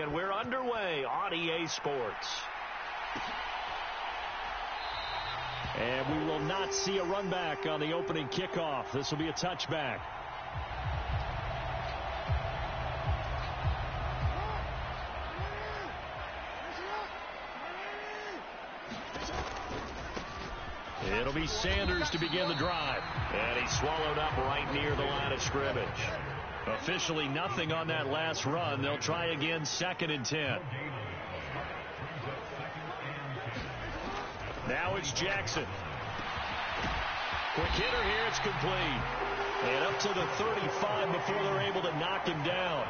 and we're underway on EA Sports. And we will not see a run back on the opening kickoff. This will be a touchback. It'll be Sanders to begin the drive. And he's swallowed up right near the line of scrimmage. Officially nothing on that last run. They'll try again, 2nd and 10. Now it's Jackson. Quick hitter here. It's complete. And up to the 35 before they're able to knock him down.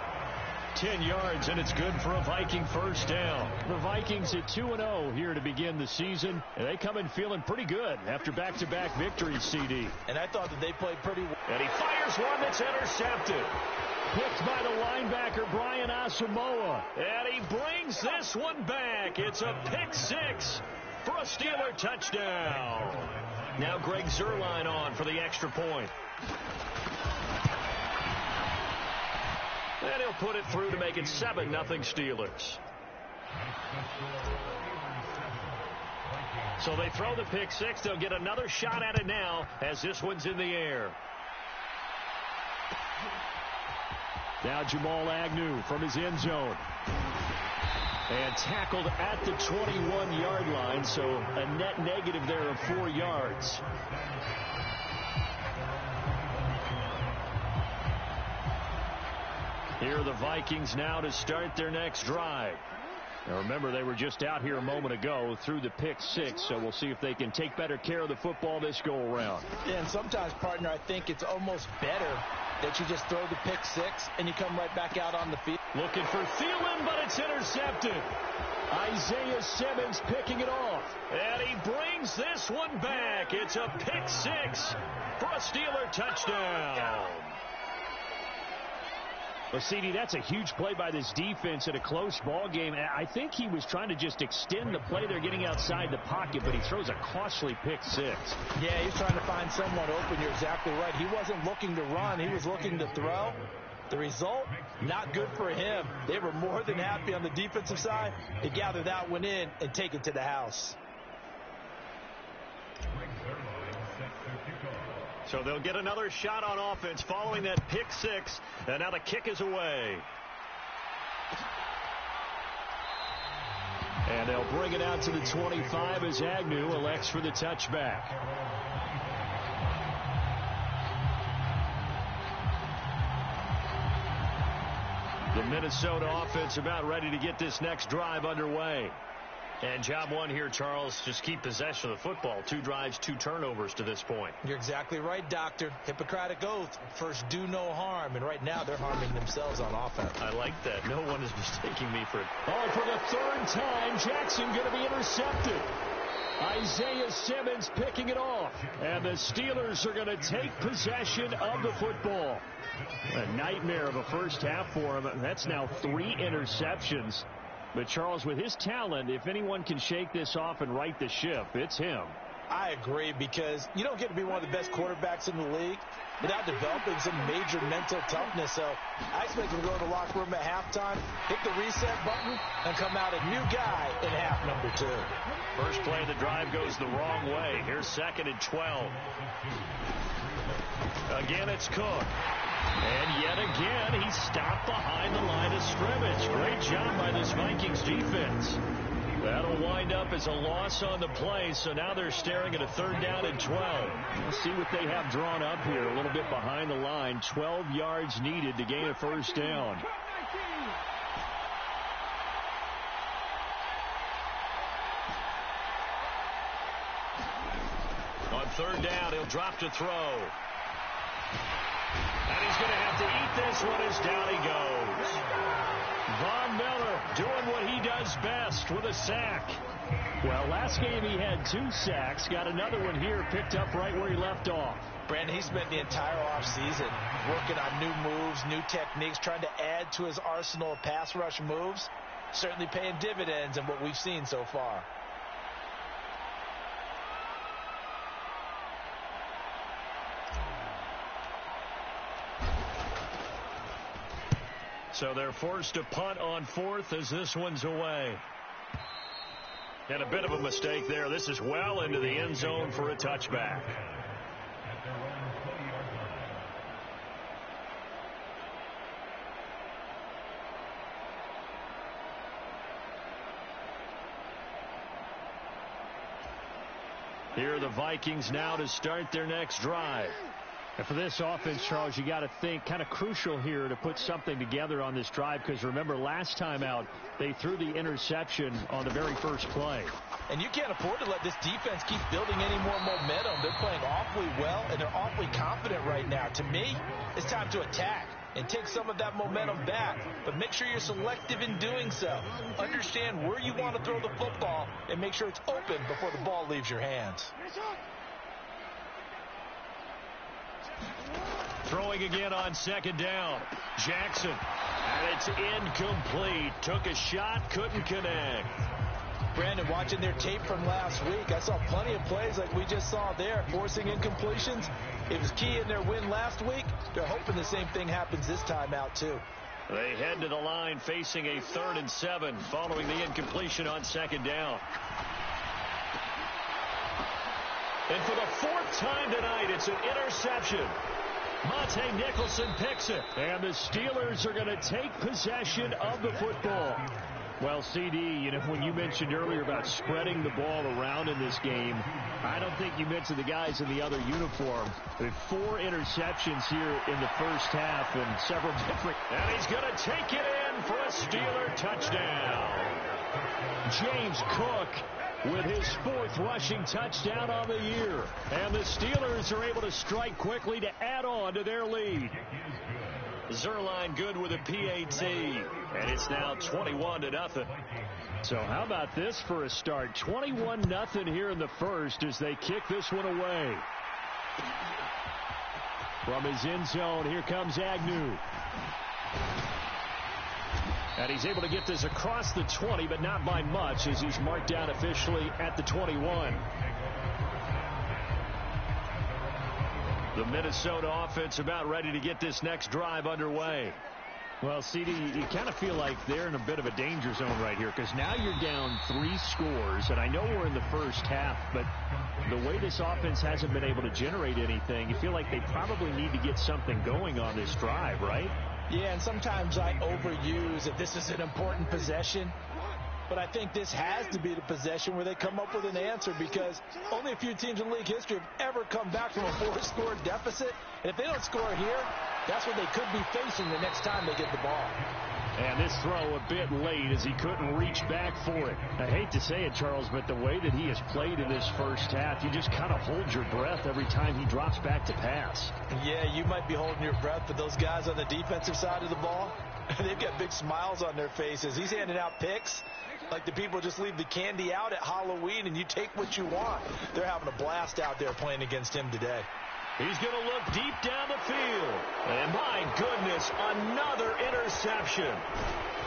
10 yards, and it's good for a Viking first down. The Vikings at 2-0 here to begin the season. And they come in feeling pretty good after back-to-back victories, CD. And I thought that they played pretty well. And he fires one that's intercepted. Picked by the linebacker, Brian Asamoah. And he brings this one back. It's a pick six for a Steeler touchdown. Now Greg Zuerlein on for the extra point. And he'll put it through to make it 7-0 Steelers. So they throw the pick six. They'll get another shot at it now as this one's in the air. Now Jamal Agnew from his end zone. And tackled at the 21-yard line, so a net negative there of 4 yards. Here are the Vikings now to start their next drive. Now remember, they were just out here a moment ago through the pick six, so we'll see if they can take better care of the football this go-around. Yeah, and sometimes, partner, I think it's almost better that you just throw the pick six and you come right back out on the field. Looking for Thielen, but it's intercepted. Isaiah Simmons picking it off. And he brings this one back. It's a pick six for a Steeler touchdown. Well, CD, that's a huge play by this defense in a close ball game. I think he was trying to just extend the play. They're getting outside the pocket, but he throws a costly pick six. Yeah, he's trying to find someone open. You're exactly right. He wasn't looking to run. He was looking to throw. The result, not good for him. They were more than happy on the defensive side to gather that one in and take it to the house. So they'll get another shot on offense following that pick six. And now the kick is away. And they'll bring it out to the 25 as Agnew elects for the touchback. The Minnesota offense about ready to get this next drive underway. And job one here, Charles, just keep possession of the football. 2 drives, 2 turnovers to this point. You're exactly right, Doctor. Hippocratic oath. First, do no harm. And right now, they're harming themselves on offense. I like that. No one is mistaking me for it. Oh, for the 3rd time, Jackson going to be intercepted. Isaiah Simmons picking it off. And the Steelers are going to take possession of the football. A nightmare of a first half for him. That's now 3 interceptions. But, Charles, with his talent, if anyone can shake this off and right the ship, it's him. I agree, because you don't get to be one of the best quarterbacks in the league without developing some major mental toughness. So I expect him to go to the locker room at halftime, hit the reset button, and come out a new guy in half number 2. First play of the drive goes the wrong way. Here's 2nd and 12. Again, it's Cook. And yet again, he stopped behind the line of scrimmage. Great job by this Vikings defense. That'll wind up as a loss on the play, so now they're staring at a 3rd down and 12. Let's see what they have drawn up here. A little bit behind the line. 12 yards needed to gain a first down. On 3rd down, he'll drop to throw. And he's going to have to eat this one as down he goes. Von Miller doing what he does best with a sack. Well, last game he had 2 sacks. Got another one here picked up right where he left off. Brandon, he spent the entire offseason working on new moves, new techniques, trying to add to his arsenal of pass rush moves. Certainly paying dividends in what we've seen so far. So they're forced to punt on fourth as this one's away. And a bit of a mistake there. This is well into the end zone for a touchback. Here are the Vikings now to start their next drive. And for this offense, Charles, you got to think kind of crucial here to put something together on this drive, because remember last time out they threw the interception on the very first play. And you can't afford to let this defense keep building any more momentum. They're playing awfully well, and they're awfully confident right now. To me, it's time to attack and take some of that momentum back. But make sure you're selective in doing so. Understand where you want to throw the football and make sure it's open before the ball leaves your hands. Throwing again on second down. Jackson. And it's incomplete. Took a shot, couldn't connect. Brandon, watching their tape from last week, I saw plenty of plays like we just saw there, forcing incompletions. It was key in their win last week. They're hoping the same thing happens this time out, too. They head to the line facing a 3rd and 7 following the incompletion on second down. And for the 4th time tonight, it's an interception. Monte Nicholson picks it. And the Steelers are going to take possession of the football. Well, CD, you know, when you mentioned earlier about spreading the ball around in this game, I don't think you mentioned the guys in the other uniform. With 4 interceptions here in the first half and several different. And he's going to take it in for a Steeler touchdown. James Cook with his 4th rushing touchdown on the year. And the Steelers are able to strike quickly to add on to their lead. Zuerlein good with a PAT. And it's now 21-0. So how about this for a start? 21-0 here in the first as they kick this one away. From his end zone, here comes Agnew. And he's able to get this across the 20, but not by much, as he's marked down officially at the 21. The Minnesota offense about ready to get this next drive underway. Well, CD, you kind of feel like they're in a bit of a danger zone right here, because now you're down 3 scores, and I know we're in the first half, but the way this offense hasn't been able to generate anything, you feel like they probably need to get something going on this drive, right? Yeah, and sometimes I overuse if this is an important possession. But I think this has to be the possession where they come up with an answer, because only a few teams in league history have ever come back from a 4-score deficit. And if they don't score here, that's what they could be facing the next time they get the ball. And this throw a bit late as he couldn't reach back for it. I hate to say it, Charles, but the way that he has played in this first half, you just kind of hold your breath every time he drops back to pass. Yeah, you might be holding your breath, but those guys on the defensive side of the ball, they've got big smiles on their faces. He's handing out picks like the people just leave the candy out at Halloween and you take what you want. They're having a blast out there playing against him today. He's going to look deep down the field. And my goodness, another interception.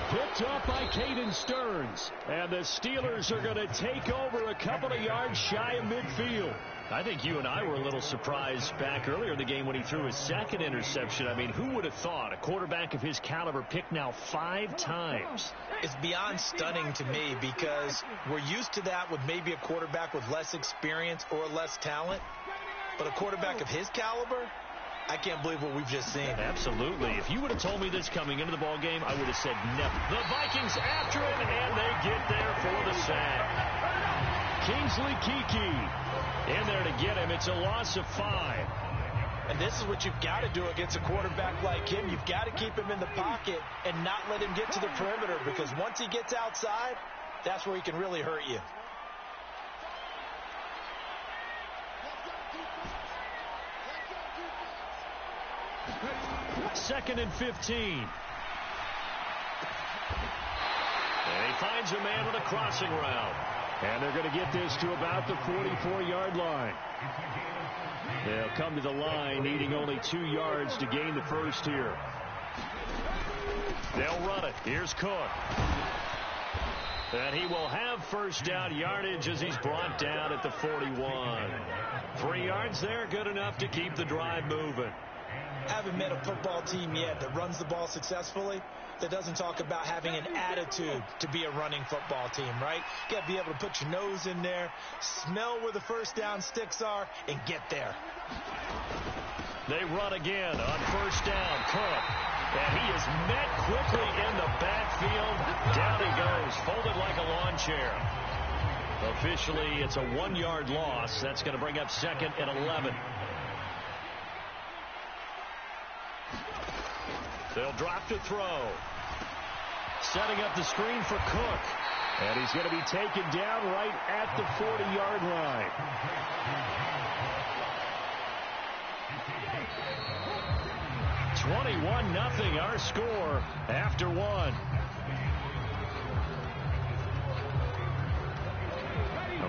Picked up by Caden Stearns. And the Steelers are going to take over a couple of yards shy of midfield. I think you and I were a little surprised back earlier in the game when he threw his 2nd interception. I mean, who would have thought a quarterback of his caliber picked now 5 times? It's beyond stunning to me, because we're used to that with maybe a quarterback with less experience or less talent. But a quarterback of his caliber, I can't believe what we've just seen. Absolutely. If you would have told me this coming into the ball game, I would have said never. The Vikings after him, and they get there for the sack. Kingsley Keke in there to get him. It's a loss of 5. And this is what you've got to do against a quarterback like him. You've got to keep him in the pocket and not let him get to the perimeter, because once he gets outside, that's where he can really hurt you. Second and 15. And he finds a man with a crossing route. And they're going to get this to about the 44-yard line. They'll come to the line needing only 2 yards to gain the first here. They'll run it. Here's Cook. And he will have first down yardage as he's brought down at the 41. 3 yards there, good enough to keep the drive moving. I haven't met a football team yet that runs the ball successfully that doesn't talk about having an attitude to be a running football team, right? You got to be able to put your nose in there, smell where the first down sticks are, and get there. They run again on first down. Cook. And he is met quickly in the backfield. Down he goes, folded like a lawn chair. Officially, it's a 1-yard loss. That's going to bring up 2nd and 11. They'll drop to throw. Setting up the screen for Cook. And he's going to be taken down right at the 40-yard line. (21-0) our score after 1.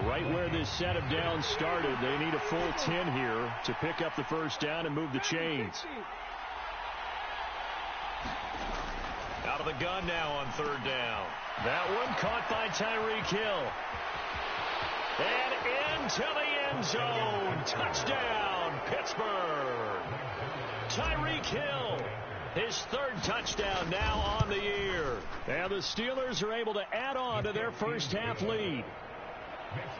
Right where this set of downs started, they need a full 10 here to pick up the first down and move the chains. Out of the gun now on 3rd down. That one caught by Tyreek Hill. And into the end zone. Touchdown, Pittsburgh. Tyreek Hill, his 3rd touchdown now on the year. And the Steelers are able to add on to their first half lead.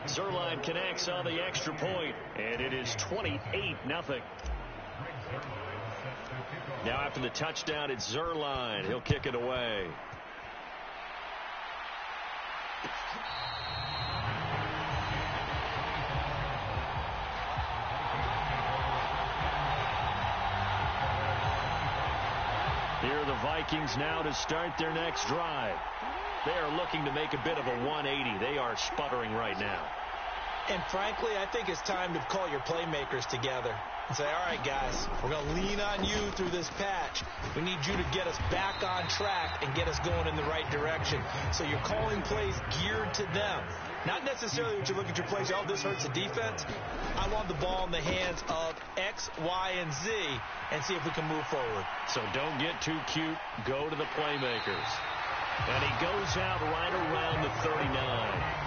Zuerlein connects on the extra point, and it is 28-0. Now after the touchdown, it's Zuerlein. He'll kick it away. Here are the Vikings now to start their next drive. They are looking to make a bit of a 180. They are sputtering right now. And frankly, I think it's time to call your playmakers together and say, all right, guys, we're going to lean on you through this patch. We need you to get us back on track and get us going in the right direction. So you're calling plays geared to them. Not necessarily that you look at your plays, oh, this hurts the defense. I want the ball in the hands of X, Y, and Z and see if we can move forward. So don't get too cute. Go to the playmakers. And he goes out right around the 39.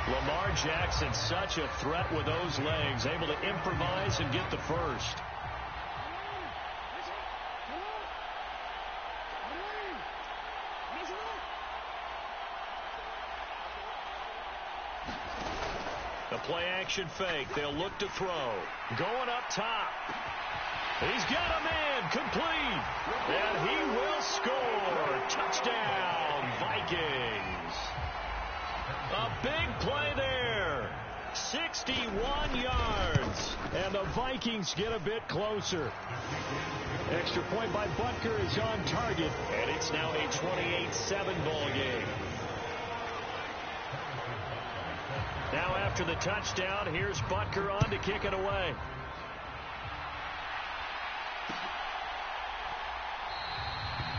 Lamar Jackson, such a threat with those legs, able to improvise and get the first. The play-action fake. They'll look to throw. Going up top. He's got a man complete. And he will score. Touchdown, Vikings. A big play there. 61 yards. And the Vikings get a bit closer. Extra point by Butker is on target. And it's now a 28-7 ball game. Now after the touchdown, here's Butker on to kick it away.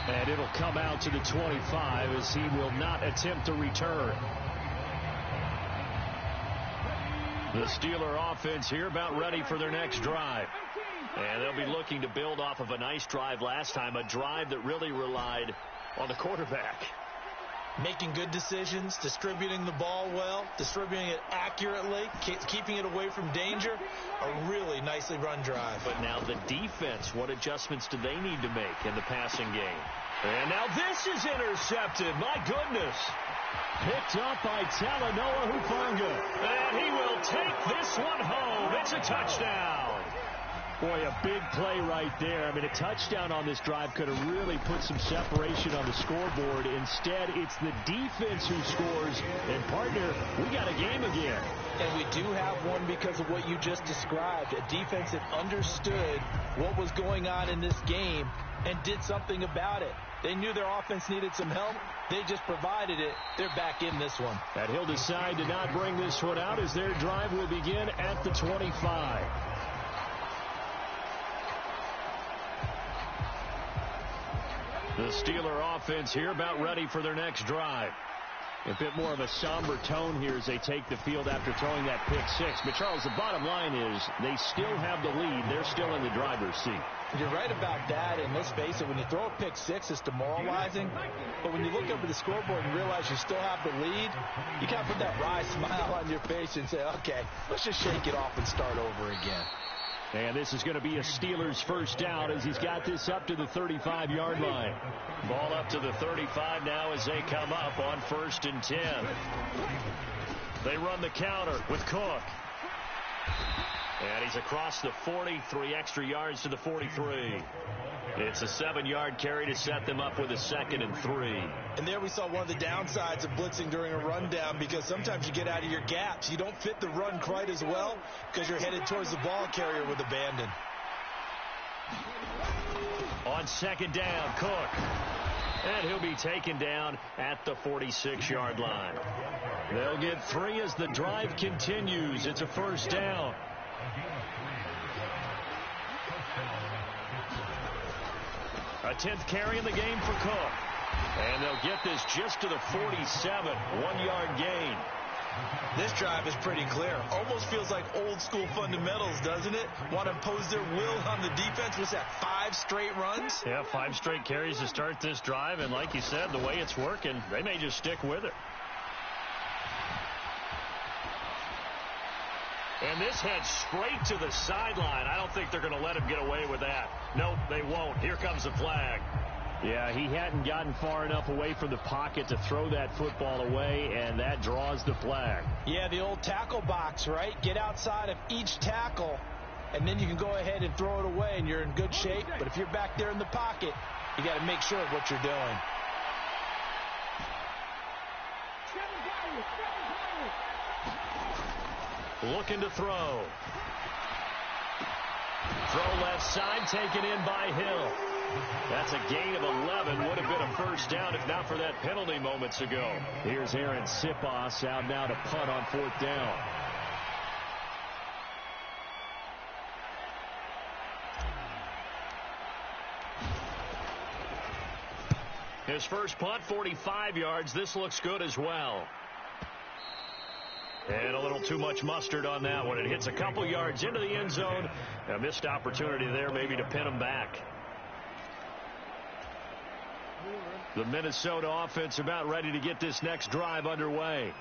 And it'll come out to the 25 as he will not attempt to return. The Steeler offense here about ready for their next drive. And they'll be looking to build off of a nice drive last time, a drive that really relied on the quarterback. Making good decisions, distributing the ball well, distributing it accurately, keeping it away from danger. A really nicely run drive. But now the defense, what adjustments do they need to make in the passing game? And now this is intercepted. My goodness. Picked up by Talanoa Hufanga. And he will take this one home. It's a touchdown. Boy, a big play right there. I mean, a touchdown on this drive could have really put some separation on the scoreboard. Instead, it's the defense who scores. And, partner, we got a game again. And we do have one because of what you just described. A defense that understood what was going on in this game and did something about it. They knew their offense needed some help. They just provided it. They're back in this one. And he'll decide to not bring this one out as their drive will begin at the 25. The Steeler offense here about ready for their next drive. A bit more of a somber tone here as they take the field after throwing that pick six. But, Charles, the bottom line is they still have the lead. They're still in the driver's seat. You're right about that, and let's face it, when you throw a pick six, it's demoralizing. But when you look up at the scoreboard and realize you still have the lead, you kind of put that wry smile on your face and say, okay, let's just shake it off and start over again. And this is going to be a Steelers first down as he's got this up to the 35-yard line. Ball up to the 35 now as they come up on 1st and 10. They run the counter with Cook. And he's across the 40, 3 extra yards to the 43. It's a 7-yard carry to set them up with a 2nd and 3. And there we saw one of the downsides of blitzing during a rundown, because sometimes you get out of your gaps. You don't fit the run quite as well because you're headed towards the ball carrier with abandon. On 2nd down, Cook. And he'll be taken down at the 46-yard line. They'll get 3 as the drive continues. It's a first down. A 10th carry in the game for Cook. And they'll get this just to the 47, 1-yard gain. This drive is pretty clear. Almost feels like old school fundamentals, doesn't it? Want to impose their will on the defense. What's that, 5 straight runs? Yeah, 5 straight carries to start this drive. And like you said, the way it's working, they may just stick with it. And this heads straight to the sideline. I don't think they're going to let him get away with that. Nope, they won't. Here comes the flag. Yeah, he hadn't gotten far enough away from the pocket to throw that football away, and that draws the flag. Yeah, the old tackle box, right? Get outside of each tackle, and then you can go ahead and throw it away, and you're in good shape. But if you're back there in the pocket, you got to make sure of what you're doing. Looking to throw. Throw left side, taken in by Hill. That's a gain of 11. Would have been a first down if not for that penalty moments ago. Here's Aaron Siposs out now to punt on 4th down. His first punt, 45 yards. This looks good as well. And a little too much mustard on that one. It hits a couple yards into the end zone. A missed opportunity there maybe to pin him back. The Minnesota offense about ready to get this next drive underway.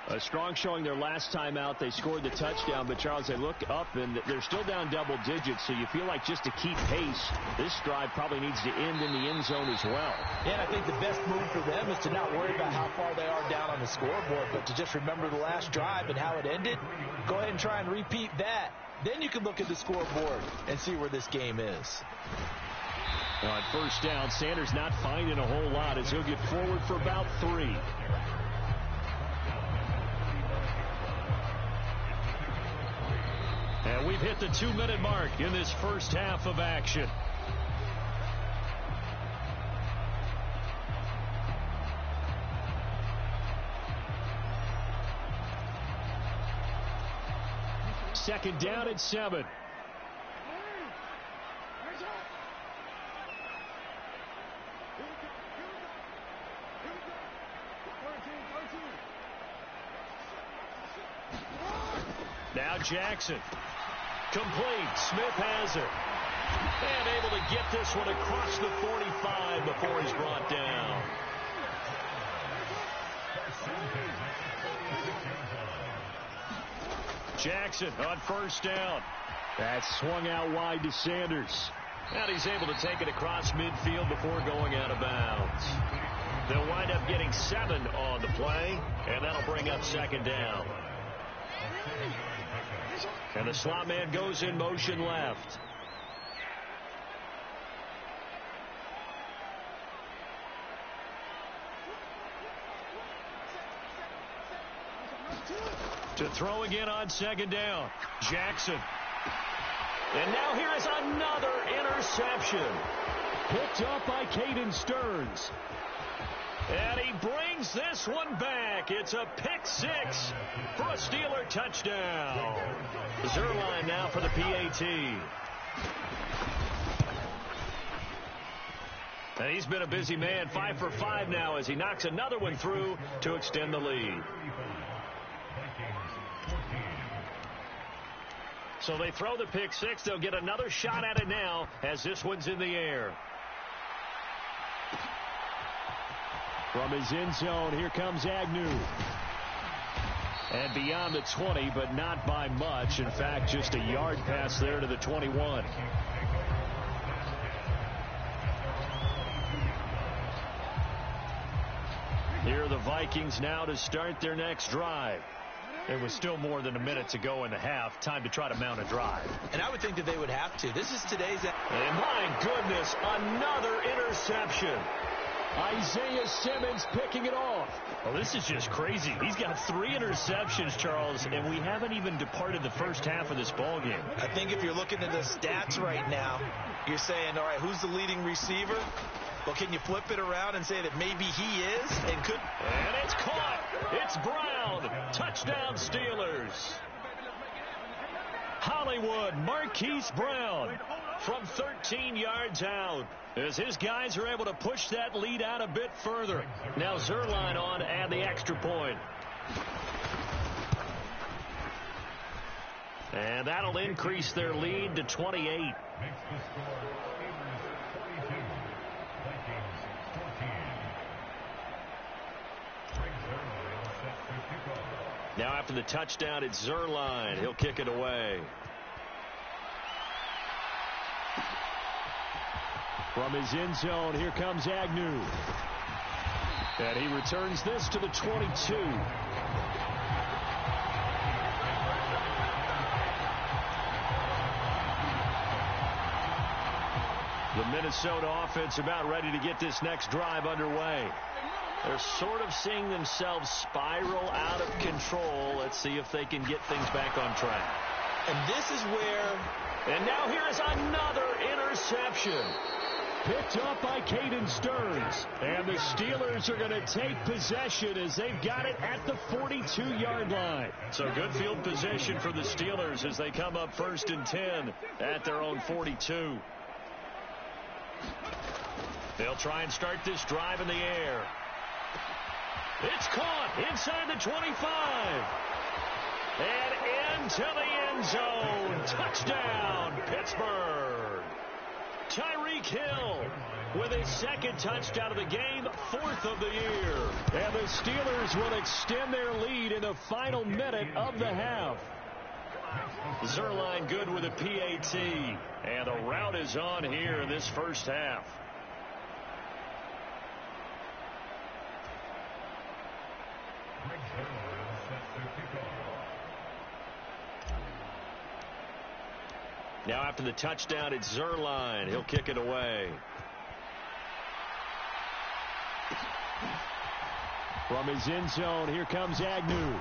A strong showing their last time out. They scored the touchdown, but Charles, they look up and they're still down double digits, so you feel like just to keep pace, this drive probably needs to end in the end zone as well. And I think the best move for them is to not worry about how far they are down on the scoreboard, but to just remember the last drive and how it ended. Go ahead and try and repeat that. Then you can look at the scoreboard and see where this game is. On 1st down, Sanders not finding a whole lot as he'll get forward for about 3. And we've hit the 2-minute mark in this first half of action. Second down at 7. Now Jackson. Complete. Smith has it. And able to get this one across the 45 before he's brought down. Jackson on 1st down. That swung out wide to Sanders. And he's able to take it across midfield before going out of bounds. They'll wind up getting 7 on the play, and that'll bring up 2nd down. And the slot man goes in motion left. To throw again on 2nd down. Jackson. And now here is another interception. Picked up by Caden Stearns. And he brings this one back. It's a pick 6 for a Steeler touchdown. Zuerlein now for the PAT. And he's been a busy man, 5 for 5 now as he knocks another one through to extend the lead. So they throw the pick 6. They'll get another shot at it now as this one's in the air. From his end zone, here comes Agnew. And beyond the 20, but not by much. In fact, just a yard pass there to the 21. Here are the Vikings now to start their next drive. There was still more than a minute to go in the half. Time to try to mount a drive. And I would think that they would have to. This is today's... And my goodness, another interception. Isaiah Simmons picking it off. Well, this is just crazy. He's got 3 interceptions, Charles, and we haven't even departed the first half of this ball game. I think if you're looking at the stats right now, you're saying, all right, who's the leading receiver? Well, can you flip it around and say that maybe he is and could? And it's caught. It's Brown. Touchdown, Steelers. Hollywood, Marquise Brown from 13 yards out as his guys are able to push that lead out a bit further. Now Zuerlein on to add the extra point. And that'll increase their lead to 28. Now after the touchdown, it's Zuerlein. He'll kick it away. From his end zone, here comes Agnew. And he returns this to the 22. The Minnesota offense about ready to get this next drive underway. They're sort of seeing themselves spiral out of control. Let's see if they can get things back on track. And this is where... And now here is another interception. Picked up by Caden Stearns. And the Steelers are going to take possession as they've got it at the 42-yard line. So good field position for the Steelers as they come up 1st and 10 at their own 42. They'll try and start this drive in the air. It's caught inside the 25. And into the end zone. Touchdown, Pittsburgh. Tyreek Hill with his 2nd touchdown of the game, 4th of the year. And the Steelers will extend their lead in the final minute of the half. Zuerlein good with a PAT. And the route is on here in this first half. Now after the touchdown, it's Zuerlein. He'll kick it away. From his end zone, here comes Agnew.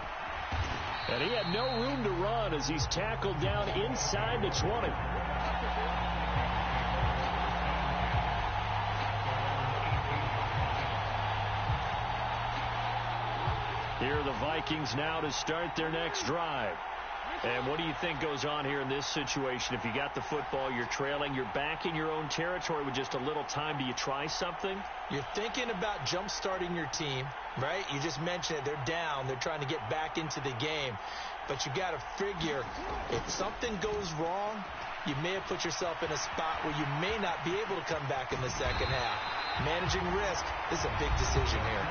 And he had no room to run as he's tackled down inside the 20. Here are the Vikings now to start their next drive. And what do you think goes on here in this situation? If you got the football, you're trailing, you're back in your own territory with just a little time. Do you try something? You're thinking about jump-starting your team, right? You just mentioned it. They're down. They're trying to get back into the game. But you got to figure if something goes wrong, you may have put yourself in a spot where you may not be able to come back in the second half. Managing risk is a big decision here.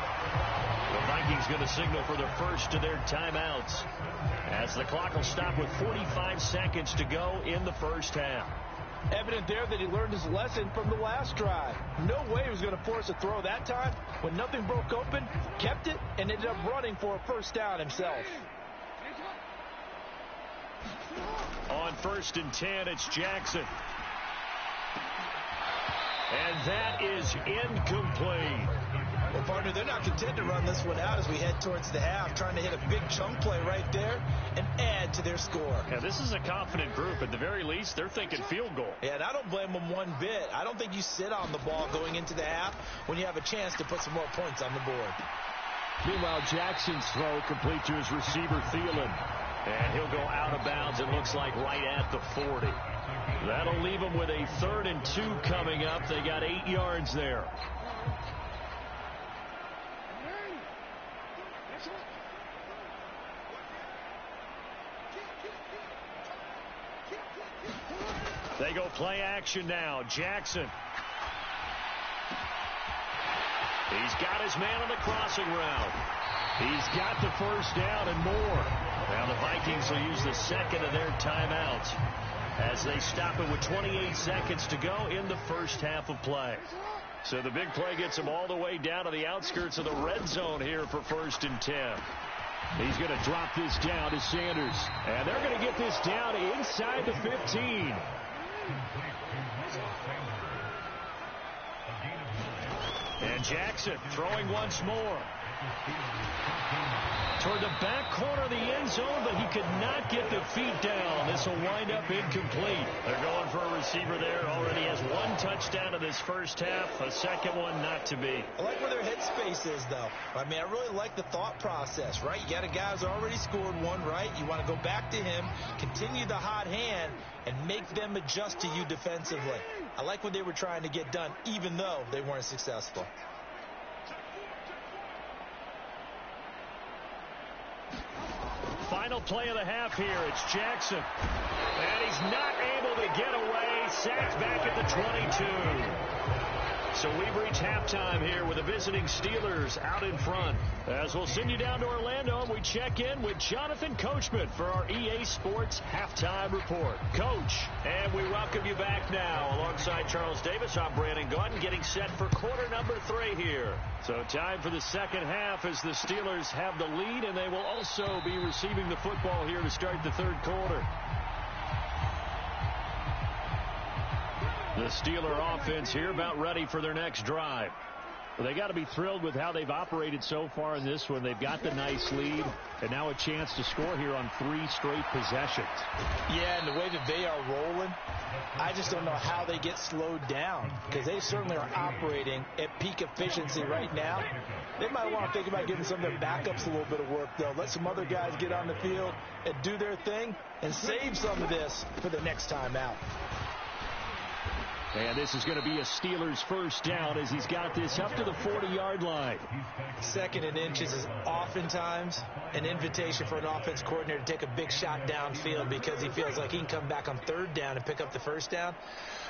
The Vikings going to signal for the first of their timeouts as the clock will stop with 45 seconds to go in the first half. Evident there that he learned his lesson from the last drive. No way he was going to force a throw that time. When nothing broke open, kept it, and ended up running for a first down himself. On 1st and 10, it's Jackson. And that is incomplete. Well, partner, they're not content to run this one out as we head towards the half, trying to hit a big chunk play right there and add to their score. Yeah, this is a confident group. At the very least, they're thinking field goal. Yeah, and I don't blame them one bit. I don't think you sit on the ball going into the half when you have a chance to put some more points on the board. Meanwhile, Jackson's throw complete to his receiver, Thielen. And he'll go out of bounds, it looks like, right at the 40. That'll leave them with a 3rd and 2 coming up. They got 8 yards there. They go play action now. Jackson. He's got his man on the crossing route. He's got the first down and more. Now the Vikings will use the second of their timeouts as they stop it with 28 seconds to go in the first half of play. So the big play gets him all the way down to the outskirts of the red zone here for 1st and 10. He's going to drop this down to Sanders. And they're going to get this down inside the 15. And Jackson throwing once more. Toward the back corner of the end zone, but he could not get the feet down. This will wind up incomplete. They're going for a receiver there. Already has one touchdown in this first half. A second one not to be. I like where their headspace is, though. I mean, I really like the thought process, right? You got a guy who's already scored one, right? You want to go back to him, continue the hot hand, and make them adjust to you defensively. I like what they were trying to get done, even though they weren't successful. Final play of the half here. It's Jackson. And he's not able to get away. Sacked back at the 22. So we've reached halftime here with the visiting Steelers out in front. As we'll send you down to Orlando, and we check in with Jonathan Coachman for our EA Sports Halftime Report. Coach, and we welcome you back now. Alongside Charles Davis, I'm Brandon Gaudin, getting set for quarter number 3 here. So time for the second half as the Steelers have the lead, and they will also be receiving the football here to start the third quarter. The Steeler offense here about ready for their next drive. Well, they got to be thrilled with how they've operated so far in this one. They've got the nice lead, and now a chance to score here on 3 straight possessions. Yeah, and the way that they are rolling, I just don't know how they get slowed down, because they certainly are operating at peak efficiency right now. They might want to think about giving some of their backups a little bit of work, though. Let some other guys get on the field and do their thing and save some of this for the next time out. And this is going to be a Steelers first down as he's got this up to the 40-yard line. 2nd and inches is oftentimes an invitation for an offense coordinator to take a big shot downfield because he feels like he can come back on 3rd down and pick up the first down.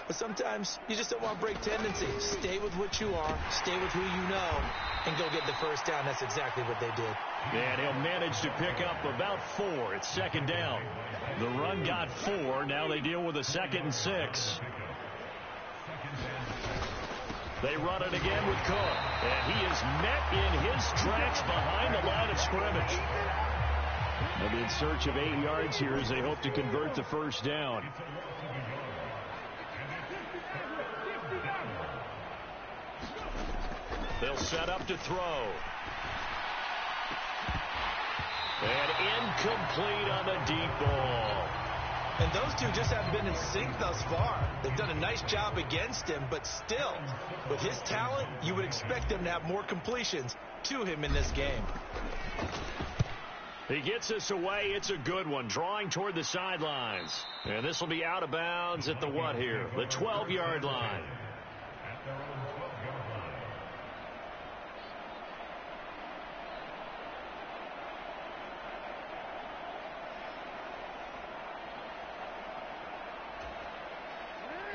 But sometimes you just don't want to break tendency. Stay with what you are, stay with who you know, and go get the first down. That's exactly what they did. And he'll manage to pick up about 4. It's 2nd down. The run got 4. Now they deal with a 2nd and 6. They run it again with Cook, and he is met in his tracks behind the line of scrimmage. They'll be in search of 8 yards here as they hope to convert the first down. They'll set up to throw. And incomplete on the deep ball. And those two just haven't been in sync thus far. They've done a nice job against him, but still, with his talent, you would expect them to have more completions to him in this game. He gets us away. It's a good one, drawing toward the sidelines. And this will be out of bounds at the what here? The 12-yard line.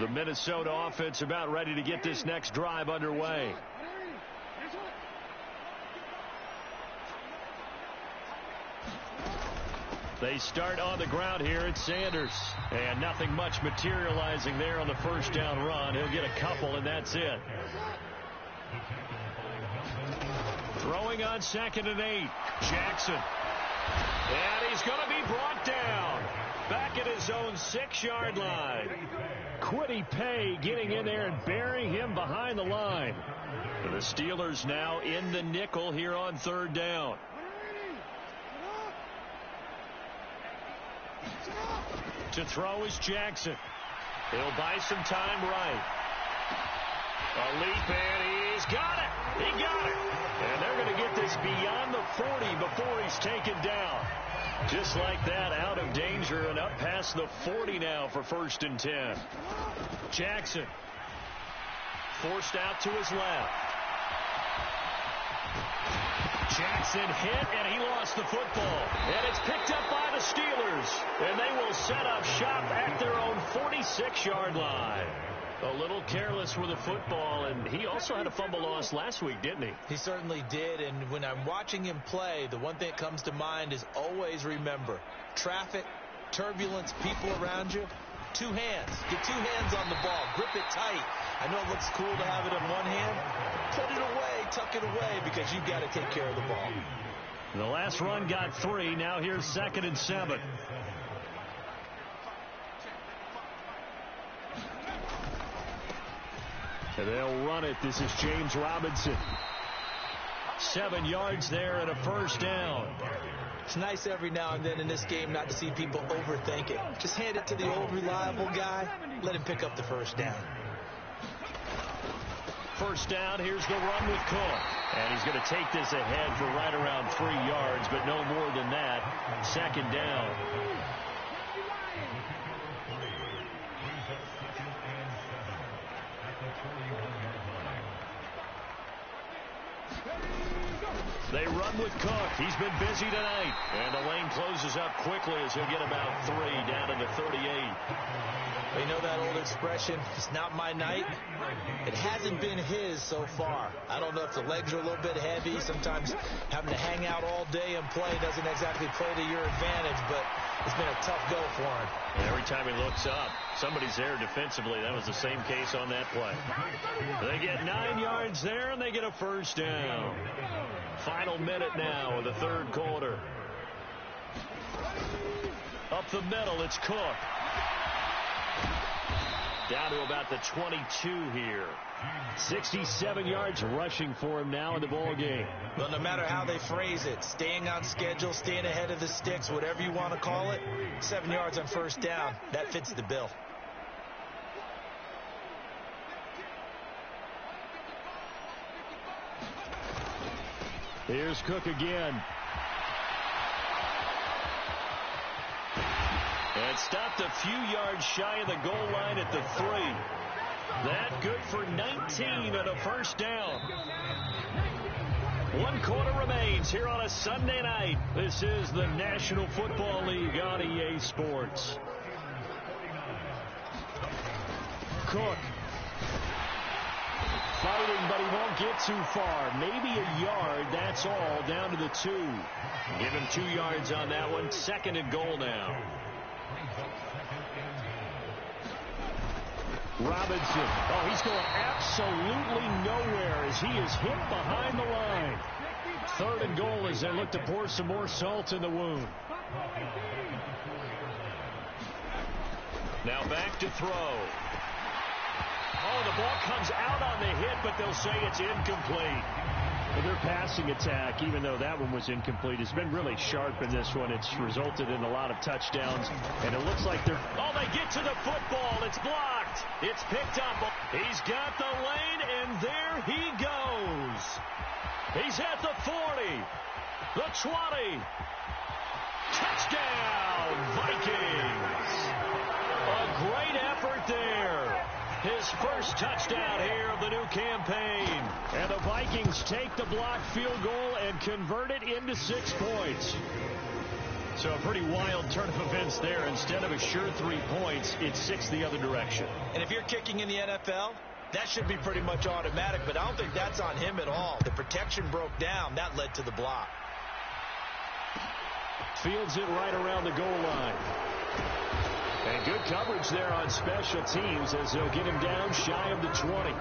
The Minnesota offense about ready to get this next drive underway. They start on the ground here at Sanders. And nothing much materializing there on the first down run. He'll get a couple, and that's it. Throwing on 2nd and 8. Jackson. And he's going to be brought down. Back at his own 6-yard line. Kwity Paye getting in there and burying him behind the line. The Steelers now in the nickel here on 3rd down. To throw is Jackson. He'll buy some time right. A leap, and he's got it. He got it. And they're going to get this beyond the 40 before he's taken down. Just like that, out of danger and up past the 40 now for 1st and 10. Jackson forced out to his left. Jackson hit, and he lost the football. And it's picked up by the Steelers. And they will set up shop at their own 46-yard line. A little careless with the football, and he also had a fumble loss last week, didn't he? He certainly did, and when I'm watching him play, the one thing that comes to mind is always remember, traffic, turbulence, people around you, two hands. Get two hands on the ball. Grip it tight. I know it looks cool to have it in one hand. Put it away, tuck it away, because you've got to take care of the ball. The last run got 3. Now here's 2nd and 7. And they'll run it. This is James Robinson. 7 yards there and a first down. It's nice every now and then in this game not to see people overthink it. Just hand it to the old reliable guy. Let him pick up the first down. First down, here's the run with Cook. And he's going to take this ahead for right around 3 yards, but no more than that. 2nd down. They run with Cook. He's been busy tonight. And the lane closes up quickly as he'll get about 3 down to the 38. You know that old expression, it's not my night? It hasn't been his so far. I don't know if the legs are a little bit heavy. Sometimes having to hang out all day and play doesn't exactly play to your advantage, but it's been a tough go for him. Every time he looks up, somebody's there defensively. That was the same case on that play. They get 9 yards there, and they get a first down. Final minute now of the 3rd quarter. Up the middle, it's Cook. Down to about the 22 here. 67 yards rushing for him now in the ball game. Well, no matter how they phrase it, staying on schedule, staying ahead of the sticks, whatever you want to call it, 7 yards on first down, that fits the bill. Here's Cook again. And stopped a few yards shy of the goal line at the 3. That good for 19 and a first down. 1 quarter remains here on a Sunday night. This is the National Football League on EA Sports. Cook. Fighting, but he won't get too far. Maybe a yard, that's all, down to the 2. Give him 2 yards on that one. 2nd and goal now. Robinson. Oh, he's going absolutely nowhere as he is hit behind the line. 3rd and goal as they look to pour some more salt in the wound. Now back to throw. Oh, the ball comes out on the hit, but they'll say it's incomplete. Well, their passing attack, even though that one was incomplete, has been really sharp in this one. It's resulted in a lot of touchdowns, and it looks like they're... Oh, they get to the football. It's blocked. It's picked up. He's got the lane, and there he goes. He's at the 40, the 20. Touchdown, Vikings. A great effort there. His first touchdown here of the new campaign. And the Vikings take the blocked field goal and convert it into 6 points. So a pretty wild turn of events there. Instead of a sure 3 points, it's 6 the other direction. And if you're kicking in the NFL, that should be pretty much automatic, but I don't think that's on him at all. The protection broke down. That led to the block. Fields it right around the goal line. And good coverage there on special teams as they'll get him down shy of the 20.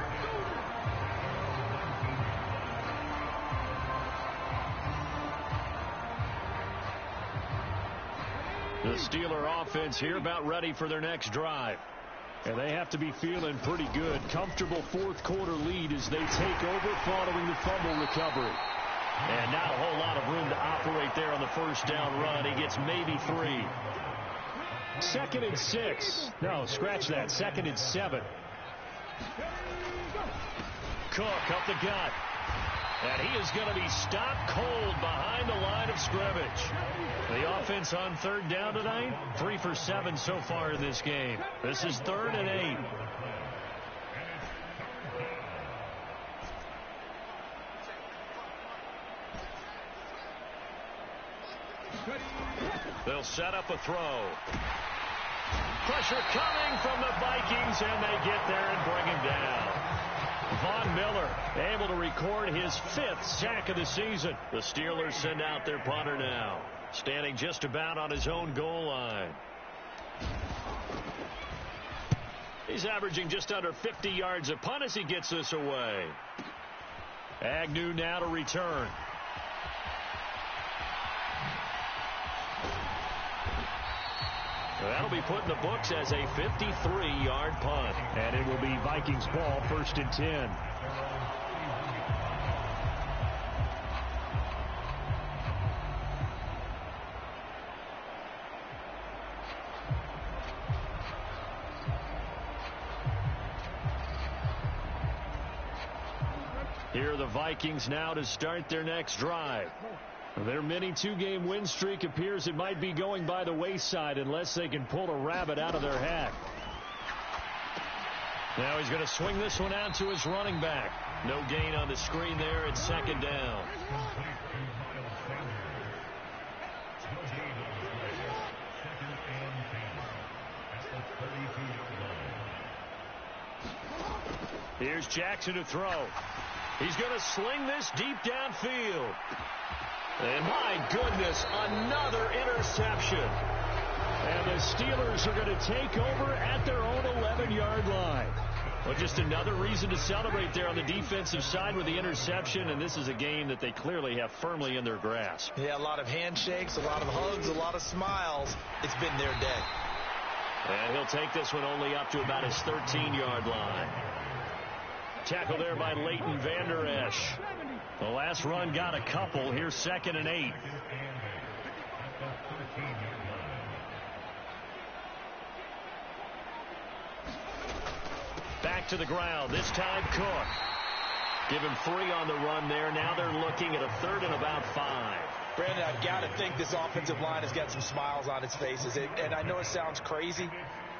The Steeler offense here about ready for their next drive. And they have to be feeling pretty good. Comfortable 4th quarter lead as they take over following the fumble recovery. And not a whole lot of room to operate there on the first down run. He gets maybe 3. 2nd and 6. No, scratch that. 2nd and 7. Cook up the gut. And he is going to be stopped cold behind the line of scrimmage. The offense on 3rd down tonight, 3 for 7 so far in this game. This is 3rd and 8. They'll set up a throw. Pressure coming from the Vikings, and they get there and bring him down. Von Miller able to record his 5th sack of the season. The Steelers send out their punter now, standing just about on his own goal line. He's averaging just under 50 yards a punt as he gets this away. Agnew now to return. That'll be put in the books as a 53-yard punt. And it will be Vikings ball, 1st and 10. Here are the Vikings now to start their next drive. Their mini 2-game win streak appears it might be going by the wayside unless they can pull a rabbit out of their hat. Now he's going to swing this one out to his running back. No gain on the screen there. It's 2nd down. Here's Jackson to throw. He's going to sling this deep downfield. And my goodness, another interception. And the Steelers are going to take over at their own 11-yard line. Well, just another reason to celebrate there on the defensive side with the interception, and this is a game that they clearly have firmly in their grasp. Yeah, a lot of handshakes, a lot of hugs, a lot of smiles. It's been their day. And he'll take this one only up to about his 13-yard line. Tackle there by Leighton Vander Esch. The last run got a couple. Here's 2nd and 8. Back to the ground. This time Cook. Give him 3 on the run there. Now they're looking at a 3rd and about 5. Brandon, I've got to think this offensive line has got some smiles on its faces. And I know it sounds crazy,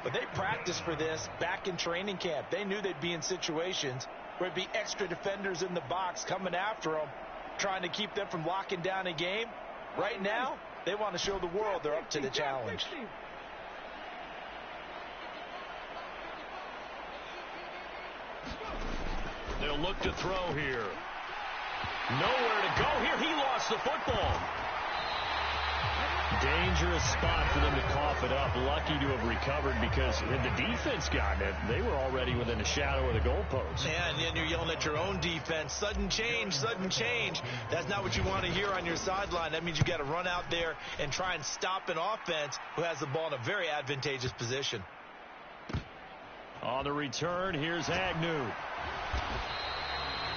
but they practiced for this back in training camp. They knew they'd be in situations where it'd be extra defenders in the box coming after them, trying to keep them from locking down a game. Right now, they want to show the world they're up to the challenge. They'll look to throw here. Nowhere to go here. He lost the football. Dangerous spot for them to cough it up. Lucky to have recovered because had the defense gotten it, they were already within a shadow of the goalpost. Yeah, and then you're yelling at your own defense. Sudden change, sudden change. That's not what you want to hear on your sideline. That means you got to run out there and try and stop an offense who has the ball in a very advantageous position. On the return, here's Agnew.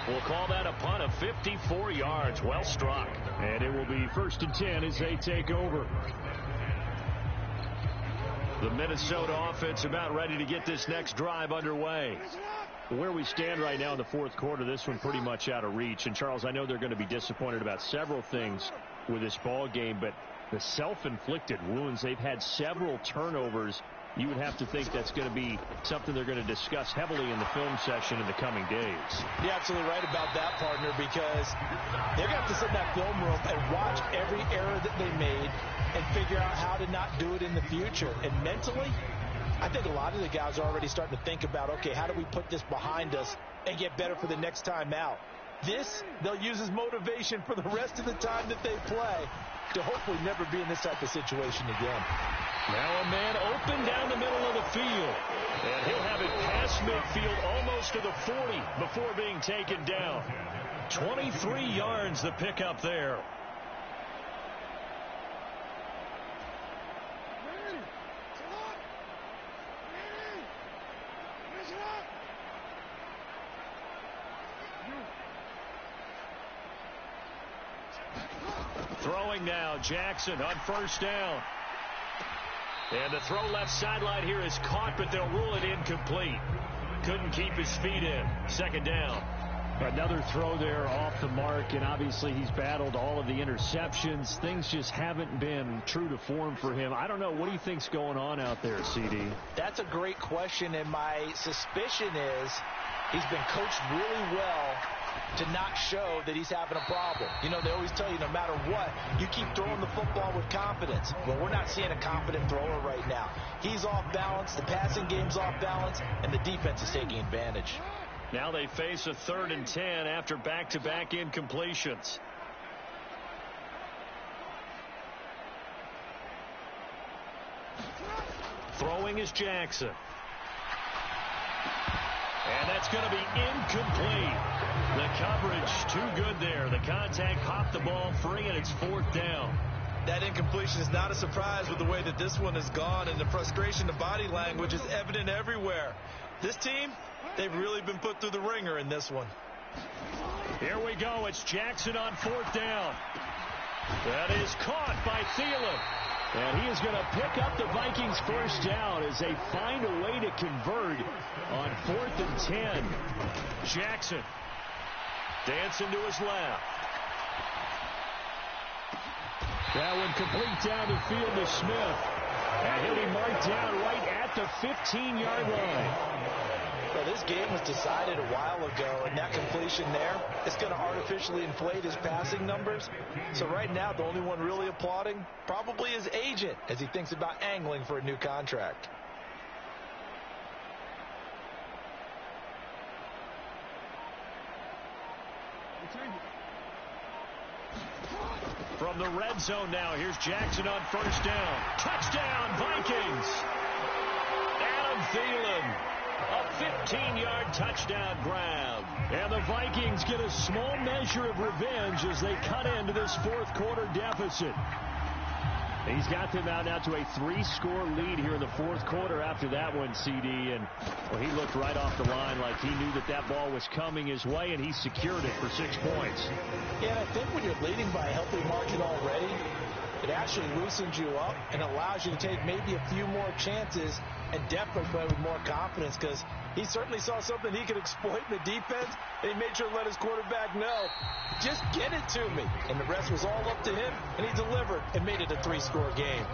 We'll call that a punt of 54 yards. Well struck. And it will be 1st and 10 as they take over. The Minnesota offense about ready to get this next drive underway. Where we stand right now in the 4th quarter, this one pretty much out of reach. And, Charles, I know they're going to be disappointed about several things with this ball game, but the self-inflicted wounds, they've had several turnovers. You would have to think that's going to be something they're going to discuss heavily in the film session in the coming days. You're absolutely right about that, partner, because they're going to have to sit in that film room and watch every error that they made and figure out how to not do it in the future. And mentally, I think a lot of the guys are already starting to think about, okay, how do we put this behind us and get better for the next time out? This, they'll use as motivation for the rest of the time that they play to hopefully never be in this type of situation again. Now a man open down the middle of the field. And he'll have it past midfield almost to the 40 before being taken down. 23 yards the pickup there. Throwing now, Jackson on 1st down. And the throw left sideline here is caught, but they'll rule it incomplete. Couldn't keep his feet in. 2nd down. Another throw there off the mark, and obviously he's battled all of the interceptions. Things just haven't been true to form for him. I don't know. What do you think's going on out there, CD? That's a great question, and my suspicion is he's been coached really well to not show that he's having a problem. You know, they always tell you no matter what, you keep throwing the football with confidence. Well, we're not seeing a confident thrower right now. He's off balance, the passing game's off balance, and the defense is taking advantage. Now they face a 3rd and 10 after back-to-back incompletions. Throwing is Jackson. And that's going to be incomplete. The coverage too good there. The contact popped the ball free, and it's 4th down. That incompletion is not a surprise with the way that this one has gone, and the frustration, the body language is evident everywhere. This team, they've really been put through the ringer in this one. Here we go. It's Jackson on 4th down. That is caught by Thielen. And he is going to pick up the Vikings' first down as they find a way to convert on 4th and 10. Jackson dancing to his left. That one complete down the field to Smith. And he'll be marked down right at the 15-yard line. Well, this game was decided a while ago, and that completion there, it's going to artificially inflate his passing numbers. So right now, the only one really applauding probably his agent as he thinks about angling for a new contract. From the red zone now, here's Jackson on 1st down. Touchdown, Vikings! Adam Thielen. A 15-yard touchdown grab. And the Vikings get a small measure of revenge as they cut into this 4th quarter deficit. He's got them out now to a 3-score lead here in the 4th quarter after that one, CD. And well, he looked right off the line like he knew that that ball was coming his way, and he secured it for 6 points. Yeah, and I think when you're leading by a healthy margin already, it actually loosens you up and allows you to take maybe a few more chances and definitely play with more confidence, because he certainly saw something he could exploit in the defense, and he made sure to let his quarterback know, just get it to me. And the rest was all up to him, and he delivered and made it a 3-score game.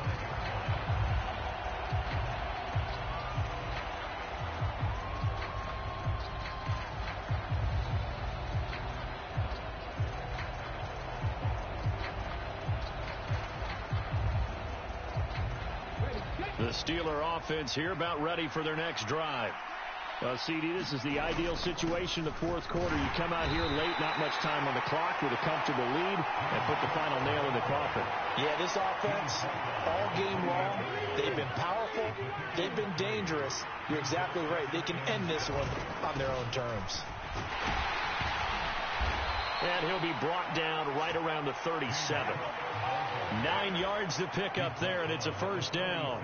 The Steeler offense here about ready for their next drive. Well, CD, this is the ideal situation in the 4th quarter. You come out here late, not much time on the clock, with a comfortable lead, and put the final nail in the coffin. Yeah, this offense, all game long, they've been powerful, they've been dangerous. You're exactly right. They can end this one on their own terms. And he'll be brought down right around the 37. 9 yards to pick up there, and it's a 1st down.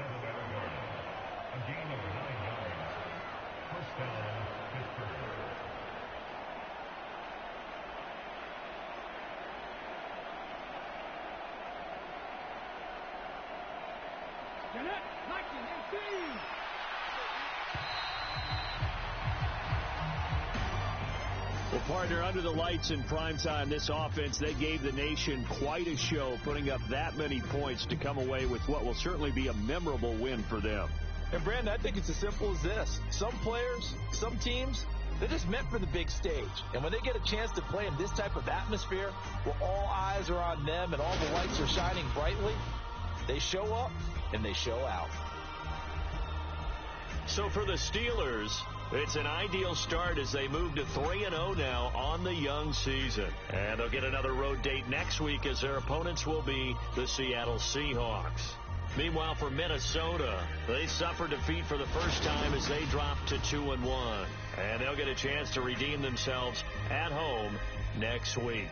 Well, partner, under the lights in primetime, this offense, they gave the nation quite a show, putting up that many points to come away with what will certainly be a memorable win for them. And, Brandon, I think it's as simple as this. Some players, some teams, they're just meant for the big stage. And when they get a chance to play in this type of atmosphere where all eyes are on them and all the lights are shining brightly, they show up and they show out. So for the Steelers, it's an ideal start as they move to 3-0 now on the young season. And they'll get another road date next week as their opponents will be the Seattle Seahawks. Meanwhile, for Minnesota, they suffered defeat for the first time as they dropped to 2-1. And they'll get a chance to redeem themselves at home next week.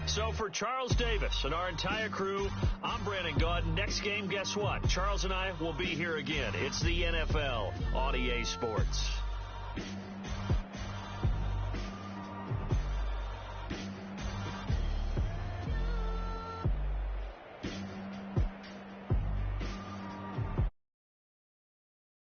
So for Charles Davis and our entire crew, I'm Brandon Gaudin. Next game, guess what? Charles and I will be here again. It's the NFL on EA Sports.